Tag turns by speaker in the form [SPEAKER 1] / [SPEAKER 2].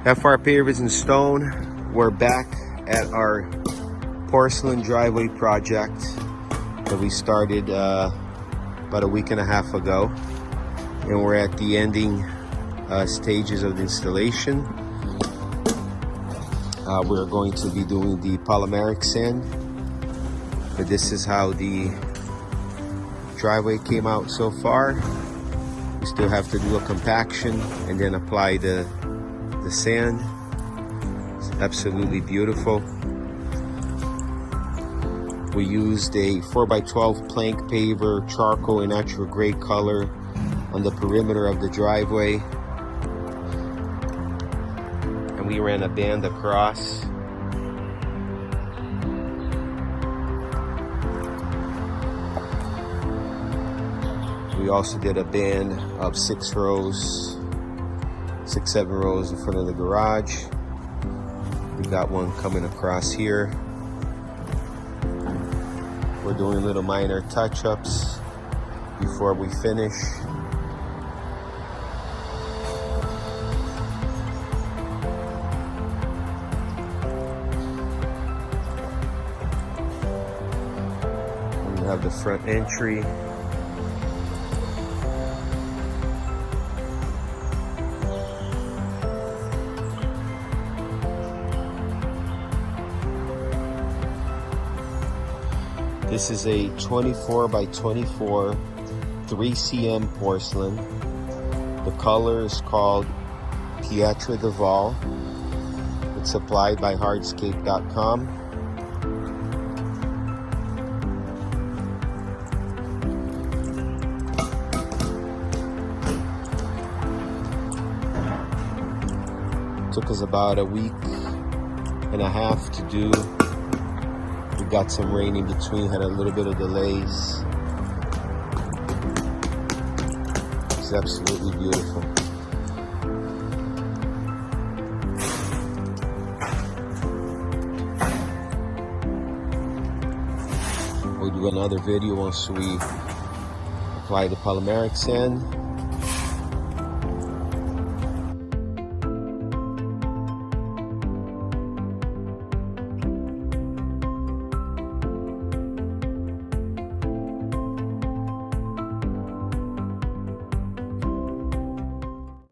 [SPEAKER 1] FR Pavers and Stone. We're back at our porcelain driveway project that we started about a week and a half ago, and we're at the ending stages of the installation. We're going to be doing the polymeric sand, but this is how the driveway came out so far. We still have to do a compaction and then apply the sand. It's absolutely beautiful. We used a 4x12 plank paver, charcoal and natural gray color on the perimeter of the driveway, and we ran a band across. We also did a band of 6 rows, 6-7 rows in front of the garage. We got one coming across here. We're doing little minor touch-ups before we finish. We have the front entry. This is a 24 by 24 3cm porcelain. The color is called Pietra Di Vals. It's supplied by Hardscape.com. Took us about a week and a half to do. We got some rain in between, had a little bit of delays. It's absolutely beautiful. We'll do another video once we apply the polymeric sand.